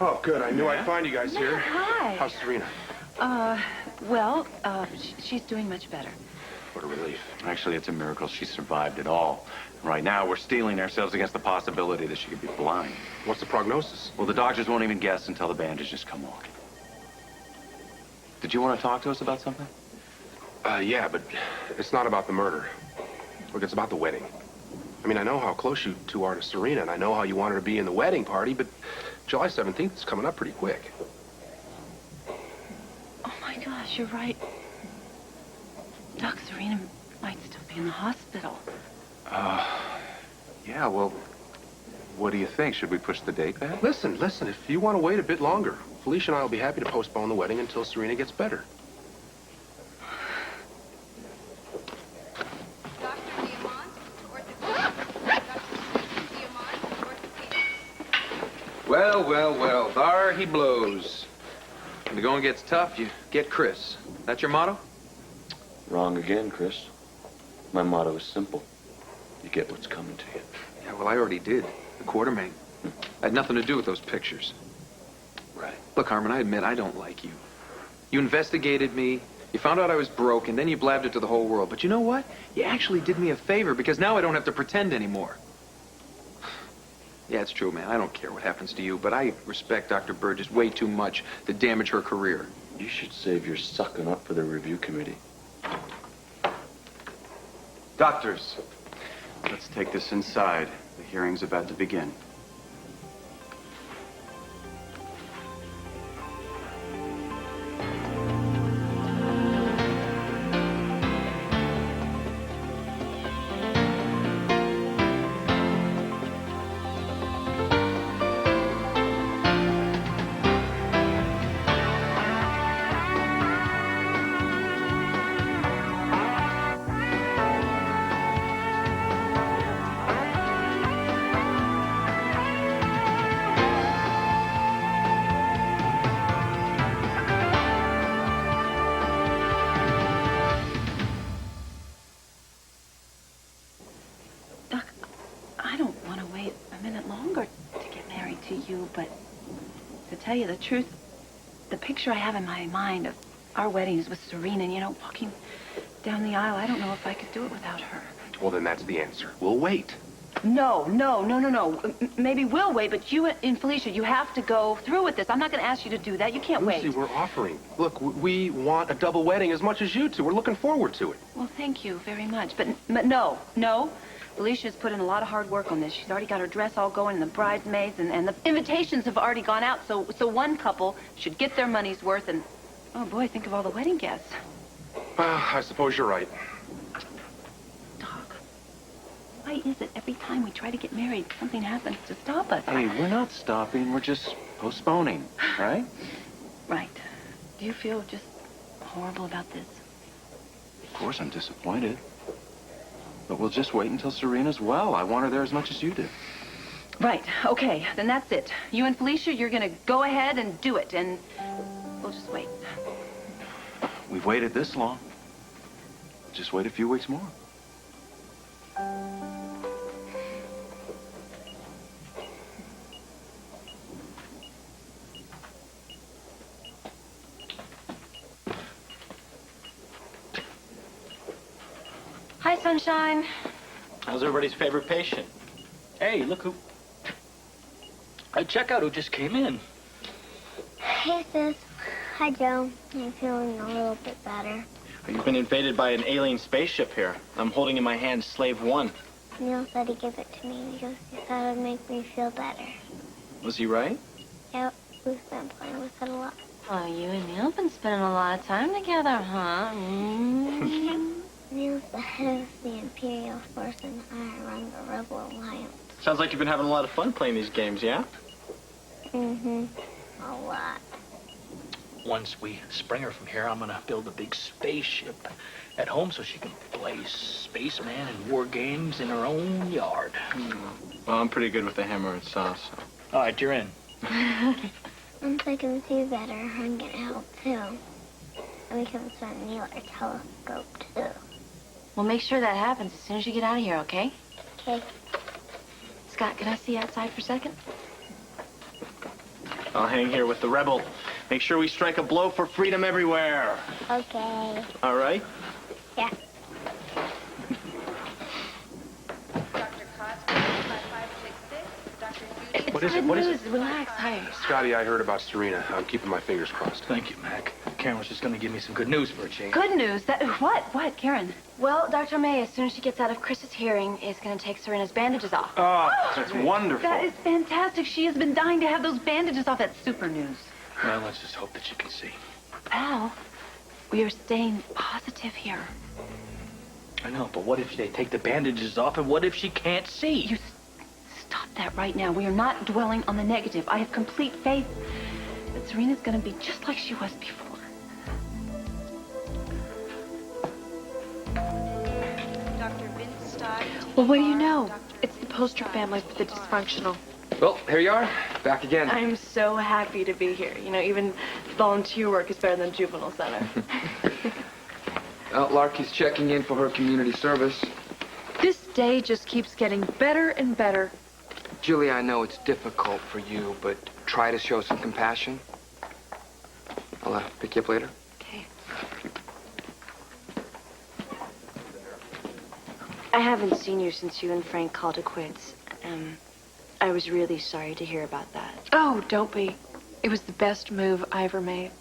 Oh, good. I knew I'd Yeah? find you guys here. Hi. How's Serena? She's doing much better. What a relief. Actually, it's a miracle she survived it all. Right now, we're steeling ourselves against the possibility that she could be blind. What's the prognosis? Well, the doctors won't even guess until the bandages come off. Did you want to talk to us about something? Yeah, but it's not about the murder. Look, it's about the wedding. I mean, I know how close you two are to Serena, and I know how you want her to be in the wedding party, but July 17th is coming up pretty quick. Oh, my gosh, you're right. Doc, Serena might still be in the hospital. Yeah, well, what do you think? Should we push the date back? Listen, if you want to wait a bit longer, Felicia and I will be happy to postpone the wedding until Serena gets better. Well, there he blows. When the going gets tough, you get Chris. That's your motto? Wrong again, Chris. My motto is simple. You get what's coming to you. Yeah, well, I already did. The Quartermain. I had nothing to do with those pictures. Right. Look, Harmon, I admit I don't like you. You investigated me, you found out I was broke, and then you blabbed it to the whole world. But you know what? You actually did me a favor, because now I don't have to pretend anymore. Yeah, it's true, man. I don't care what happens to you, but I respect Dr. Burgess way too much to damage her career. You should save your sucking up for the review committee. Doctors, let's take this inside. The hearing's about to begin. Tell you the truth, the picture I have in my mind of our weddings with Serena and, walking down the aisle, I don't know if I could do it without her. Well, then that's the answer. We'll wait. No. Maybe we'll wait, but you and Felicia, you have to go through with this. I'm not going to ask you to do that. You can't wait. Lucy, we're offering. Look, we want a double wedding as much as you two. We're looking forward to it. Well, thank you very much. But no. Felicia's put in a lot of hard work on this. She's already got her dress all going and the bridesmaids, and the invitations have already gone out. So one couple should get their money's worth, and, oh, boy, think of all the wedding guests. I suppose you're right. Doc, why is it every time we try to get married, something happens to stop us? Hey, we're not stopping. We're just postponing, right? Right. Do you feel just horrible about this? Of course I'm disappointed. But we'll just wait until Serena's well. I want her there as much as you do. Right. Okay. Then that's it. You and Felicia, you're going to go ahead and do it, and we'll just wait. We've waited this long. We'll just wait a few weeks more. Hi, Sunshine. How's everybody's favorite patient? Hey, look who... check out who just came in. Hey, sis. Hi, Joe. I'm feeling a little bit better. You've been invaded by an alien spaceship here. I'm holding in my hand Slave 1. Neil said he'd give it to me because he thought it'd make me feel better. Was he right? Yep, we've been playing with it a lot. Oh, you and Neil have been spending a lot of time together, huh? Neil's the head of the Imperial Force, and I run the Rebel Alliance. Sounds like you've been having a lot of fun playing these games, yeah? Mm-hmm. A lot. Once we spring her from here, I'm gonna build a big spaceship at home so she can play spaceman and war games in her own yard. Well, I'm pretty good with the hammer and saw, so... All right, you're in. Once I can see better, I'm gonna help too. And we can send Neil a telescope too. We'll make sure that happens as soon as you get out of here, okay? Okay. Scott, can I see you outside for a second? I'll hang here with the rebel. Make sure we strike a blow for freedom everywhere. Okay. All right? Yeah. What is it? What is it? Relax. Hi. Scotty, I heard about Serena. I'm keeping my fingers crossed. Thank you, Mac. Karen was just going to give me some good news for a change. Good news. What, Karen? Well, Dr. May, as soon as she gets out of Chris's hearing, is going to take Serena's bandages off. Oh, that's wonderful. That is fantastic. She has been dying to have those bandages off. That's super news. Well, let's just hope that she can see. Al, we are staying positive here. I know, but what if they take the bandages off, and what if she can't see? You stop that right now. We are not dwelling on the negative. I have complete faith that Serena's going to be just like she was before. Well, what do you know? It's the poster family for the dysfunctional. Well, here you are, back again. I'm so happy to be here. You know, even volunteer work is better than juvenile center. Well, Larky's checking in for her community service. This day just keeps getting better and better. Julie, I know it's difficult for you, but try to show some compassion. I'll pick you up later. Okay. I haven't seen you since you and Frank called it quits. I was really sorry to hear about that. Oh, don't be. It was the best move I ever made.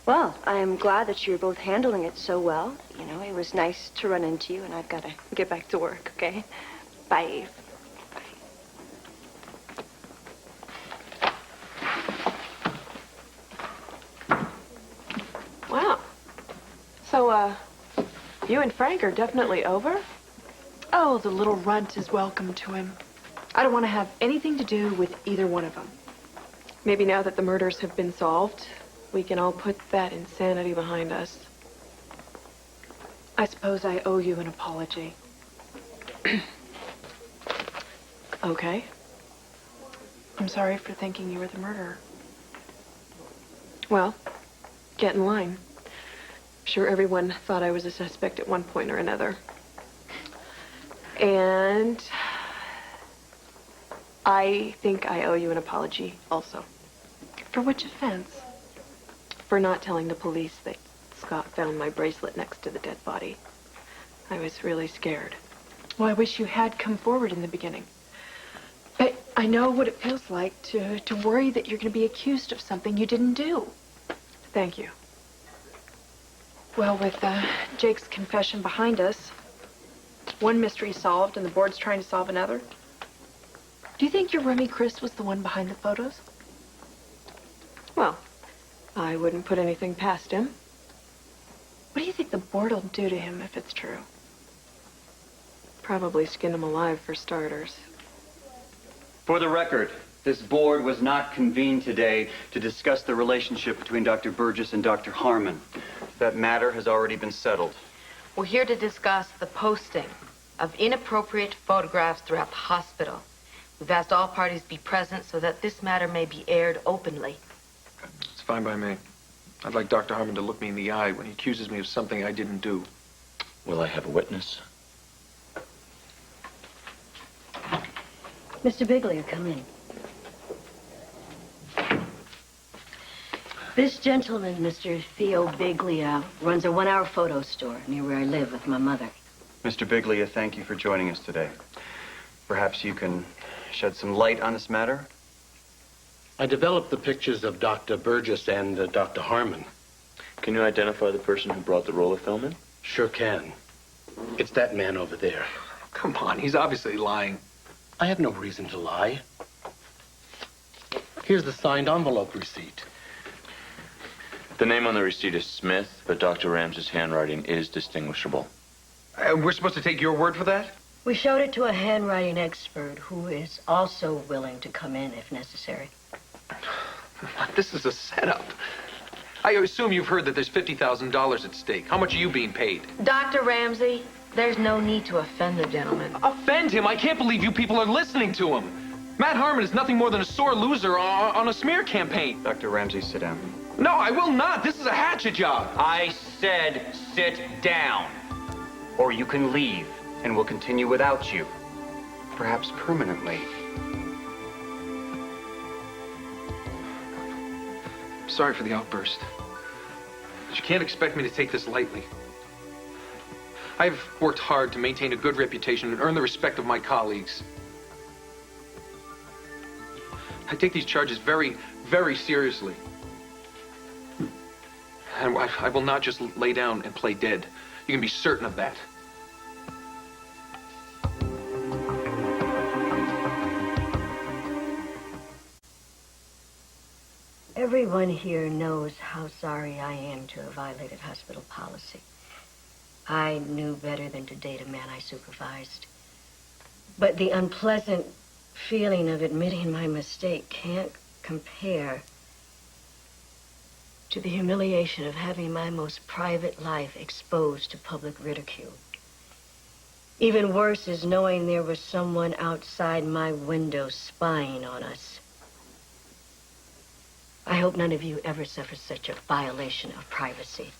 Well, I am glad that you're both handling it so well. You know, it was nice to run into you, and I've got to get back to work, okay? Bye. Wow. So, you and Frank are definitely over? Oh, the little runt is welcome to him. I don't want to have anything to do with either one of them. Maybe now that the murders have been solved, we can all put that insanity behind us. I suppose I owe you an apology. Okay. I'm sorry for thinking you were the murderer. Well, get in line. I'm sure everyone thought I was a suspect at one point or another. And I think I owe you an apology also. For which offense? For not telling the police that Scott found my bracelet next to the dead body. I was really scared. Well, I wish you had come forward in the beginning. But I know what it feels like to worry that you're going to be accused of something you didn't do. Thank you. Well, with Jake's confession behind us, one mystery solved and the board's trying to solve another. Do you think your roomie Chris was the one behind the photos? Well, I wouldn't put anything past him. What do you think the board will do to him if it's true? Probably skin him alive for starters. For the record, this board was not convened today to discuss the relationship between Dr. Burgess and Dr. Harmon. That matter has already been settled. We're here to discuss the posting of inappropriate photographs throughout the hospital. We've asked all parties be present so that this matter may be aired openly. It's fine by me. I'd like Dr. Harmon to look me in the eye when he accuses me of something I didn't do. Will I have a witness? Mr. Bigley, come in. This gentleman, Mr. Theo Biglia, runs a one-hour photo store near where I live with my mother. Mr. Biglia, thank you for joining us today. Perhaps you can shed some light on this matter? I developed the pictures of Dr. Burgess and Dr. Harmon. Can you identify the person who brought the roll of film in? Sure can. It's that man over there. Come on, he's obviously lying. I have no reason to lie. Here's the signed envelope receipt. The name on the receipt is Smith, but Dr. Ramsey's handwriting is distinguishable. We're supposed to take your word for that? We showed it to a handwriting expert who is also willing to come in if necessary. This is a setup. I assume you've heard that there's $50,000 at stake. How much are you being paid? Dr. Ramsey, there's no need to offend the gentleman. Offend him? I can't believe you people are listening to him. Matt Harmon is nothing more than a sore loser on a smear campaign. Dr. Ramsey, sit down. No, I will not. This is a hatchet job. I said sit down. Or you can leave, and we'll continue without you. Perhaps permanently. sorry for the outburst. But you can't expect me to take this lightly. I've worked hard to maintain a good reputation and earn the respect of my colleagues. I take these charges very, very seriously. And I will not just lay down and play dead. You can be certain of that. Everyone here knows how sorry I am to have violated hospital policy. I knew better than to date a man I supervised. But the unpleasant feeling of admitting my mistake can't compare to the humiliation of having my most private life exposed to public ridicule. Even worse is knowing there was someone outside my window spying on us. I hope none of you ever suffer such a violation of privacy.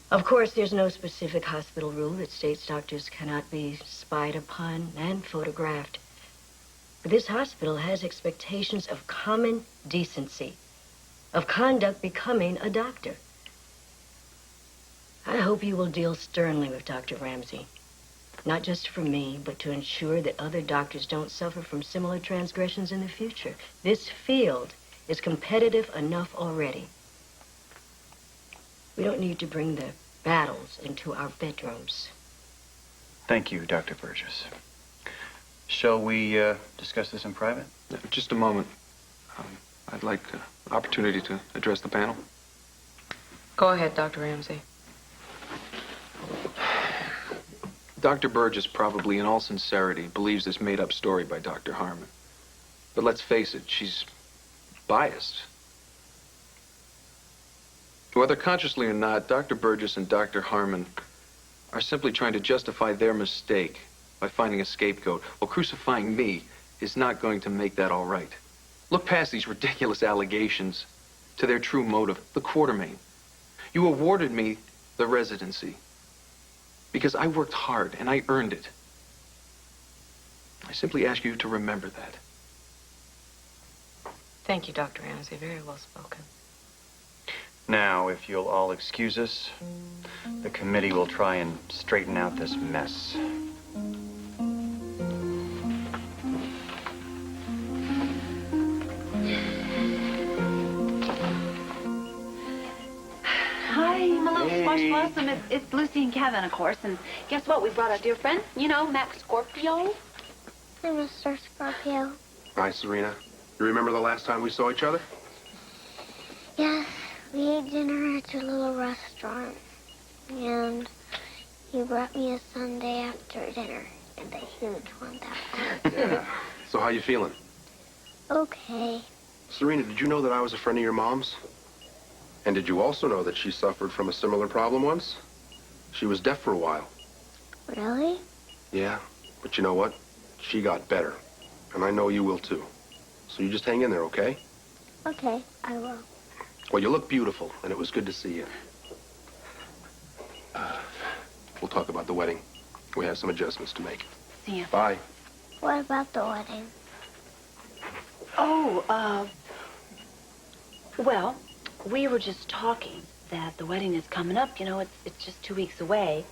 Of course, there's no specific hospital rule that states doctors cannot be spied upon and photographed. But this hospital has expectations of common decency, of conduct becoming a doctor. I hope you will deal sternly with Dr. Ramsey, not just for me, but to ensure that other doctors don't suffer from similar transgressions in the future. This field is competitive enough already. We don't need to bring the battles into our bedrooms. Thank you, Dr. Burgess. Shall we discuss this in private? Just a moment. I'd like an opportunity to address the panel. Go ahead, Dr. Ramsey. Dr. Burgess probably, in all sincerity, believes this made-up story by Dr. Harmon. But let's face it, she's biased. Whether consciously or not, Dr. Burgess and Dr. Harmon are simply trying to justify their mistake by finding a scapegoat. Well, crucifying me is not going to make that all right. Look past these ridiculous allegations to their true motive, the Quartermain. You awarded me the residency because I worked hard and I earned it. I simply ask you to remember that. Thank you, Dr. Ramsey. Very well spoken. Now, if you'll all excuse us, the committee will try and straighten out this mess. Hi, my little squash blossom. It's Lucy and Kevin, of course. And guess what? We brought our dear friend, you know, Max Scorpio. Hi, Mr. Scorpio. Hi, Serena. You remember the last time we saw each other? Yes, we ate dinner at your little restaurant. And you brought me a sundae after dinner. And a huge one that time. Yeah. So how you feeling? Okay. Serena, did you know that I was a friend of your mom's? And did you also know that she suffered from a similar problem once? She was deaf for a while. Really? Yeah, but you know what? She got better. And I know you will too. So you just hang in there, okay? Okay, I will. Well, you look beautiful, and it was good to see you. We'll talk about the wedding. We have some adjustments to make. See ya. Bye. What about the wedding? Oh, well, we were just talking that the wedding is coming up. You know, it's just 2 weeks away.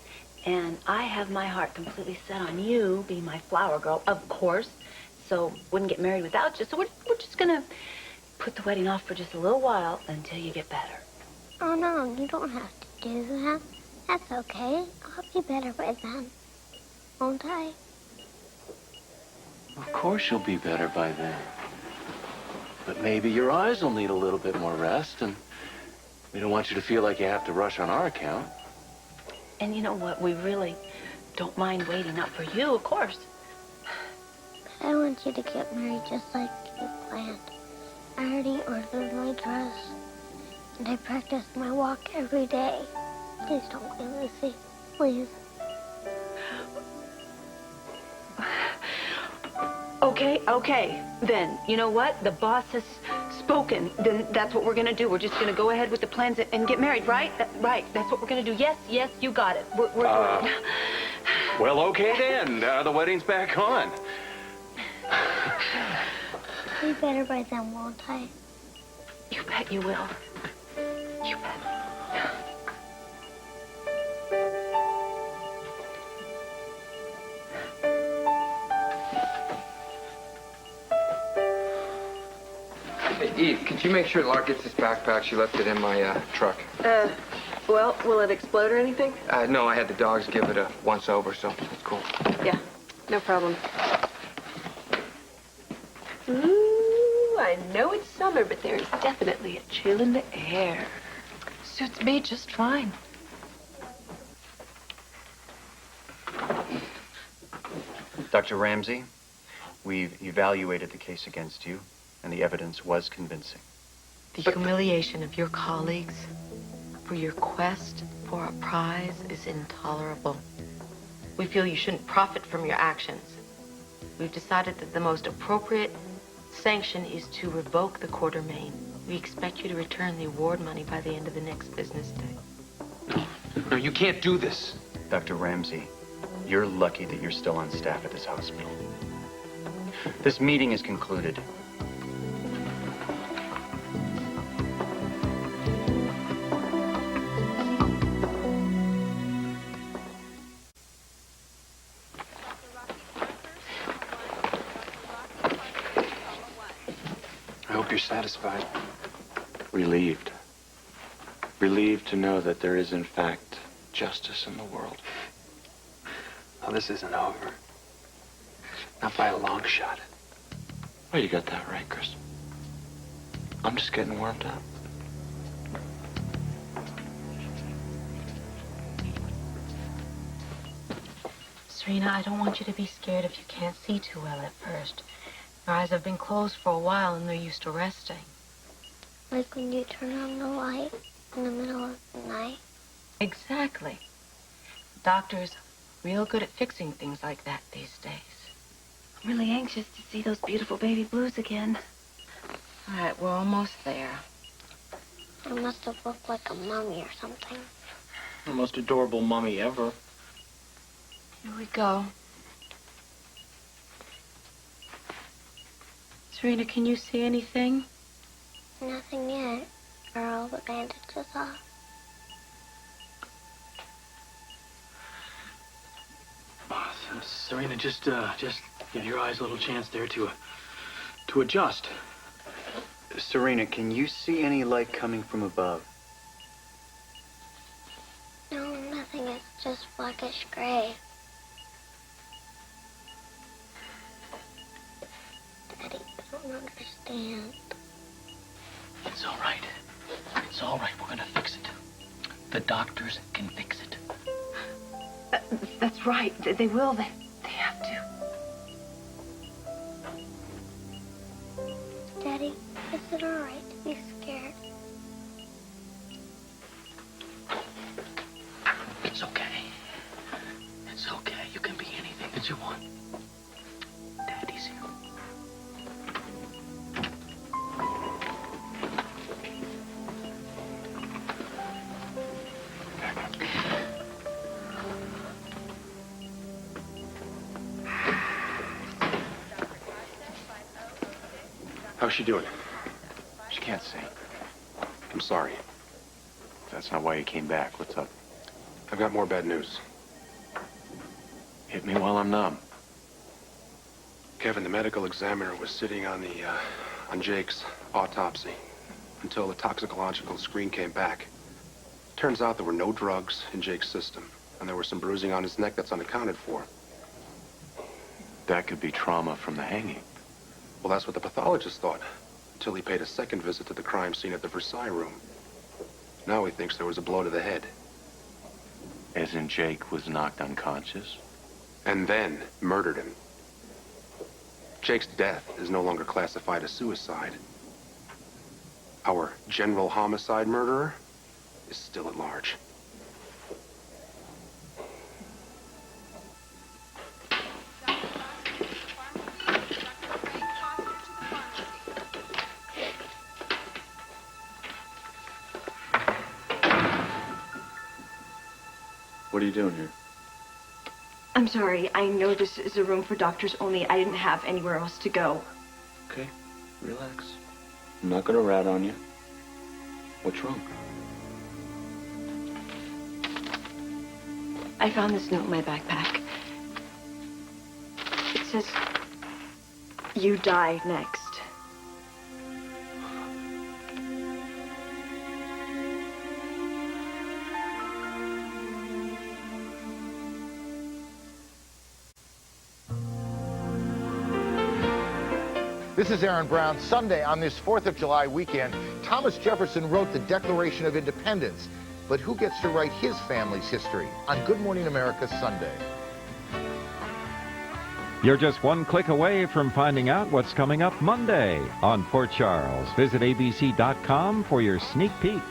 And I have my heart completely set on you being my flower girl, of course. So wouldn't get married without you. So we're just gonna put the wedding off for just a little while until you get better. Oh, no, you don't have to do that. That's okay. I'll be better by then. Won't I? Of course you'll be better by then. But maybe your eyes will need a little bit more rest, and we don't want you to feel like you have to rush on our account. And you know what? We really don't mind waiting up for you, of course. But I want you to get married just like you planned. I already ordered my dress, and I practice my walk every day. Please don't leave, Lucy. Please. Okay. Then, you know what? The boss has spoken. Then that's what we're gonna do. We're just gonna go ahead with the plans and get married, right? Right. That's what we're gonna do. Yes, you got it. We're doing it. Well, okay then. The wedding's back on. I'll be better by then, won't I? You bet you will. You bet. Hey, Eve, could you make sure Lark gets his backpack? She left it in my truck. Well, will it explode or anything? No, I had the dogs give it a once over, so that's cool. Yeah, no problem. Ooh, I know it's summer, but there's definitely a chill in the air. Suits me just fine. Dr. Ramsey, we've evaluated the case against you, and the evidence was convincing. The humiliation of your colleagues for your quest for a prize is intolerable. We feel you shouldn't profit from your actions. We've decided that the most appropriate sanction is to revoke the quartermain. We expect you to return the award money by the end of the next business day. No, you can't do this. Dr. Ramsey, you're lucky that you're still on staff at this hospital. This meeting is concluded. I hope you're satisfied. Relieved. Relieved to know that there is, in fact, justice in the world. Well, this isn't over. Not by a long shot. Oh, you got that right, Chris. I'm just getting warmed up. Serena, I don't want you to be scared if you can't see too well at first. Your eyes have been closed for a while and they're used to resting. Like when you turn on the light in the middle of the night. Exactly. Doctors real good at fixing things like that these days. I'm really anxious to see those beautiful baby blues again. All right, we're almost there. I must have looked like a mummy or something. The most adorable mummy ever. Here we go. Serena, can you see anything? Nothing yet. Are all the bandages off? Serena, just give your eyes a little chance there to adjust. Serena, can you see any light coming from above? No, nothing. It's just blackish gray. Daddy, I don't understand. It's all right. It's all right. We're gonna fix it. The doctors can fix it. That's right. They will. They have to. Daddy, is it all right to be scared? It's okay. It's okay. You can be anything that you want. Daddy's here. How's she doing? She can't see. I'm sorry. That's not why you came back. What's up? I've got more bad news. Hit me while I'm numb. Kevin, the medical examiner was sitting on Jake's autopsy until the toxicological screen came back. Turns out there were no drugs in Jake's system, and there was some bruising on his neck that's unaccounted for. That could be trauma from the hanging. Well, that's what the pathologist thought, until he paid a second visit to the crime scene at the Versailles room. Now he thinks there was a blow to the head. As in Jake was knocked unconscious? And then murdered him. Jake's death is no longer classified as suicide. Our general homicide murderer is still at large. What are you doing here? I'm sorry. I know this is a room for doctors only. I didn't have anywhere else to go. Okay, relax. I'm not gonna rat on you. What's wrong? I found this note in my backpack. It says, "You die next." This is Aaron Brown. Sunday, on this 4th of July weekend, Thomas Jefferson wrote the Declaration of Independence. But who gets to write his family's history on Good Morning America Sunday? You're just one click away from finding out what's coming up Monday on Port Charles. Visit abc.com for your sneak peek.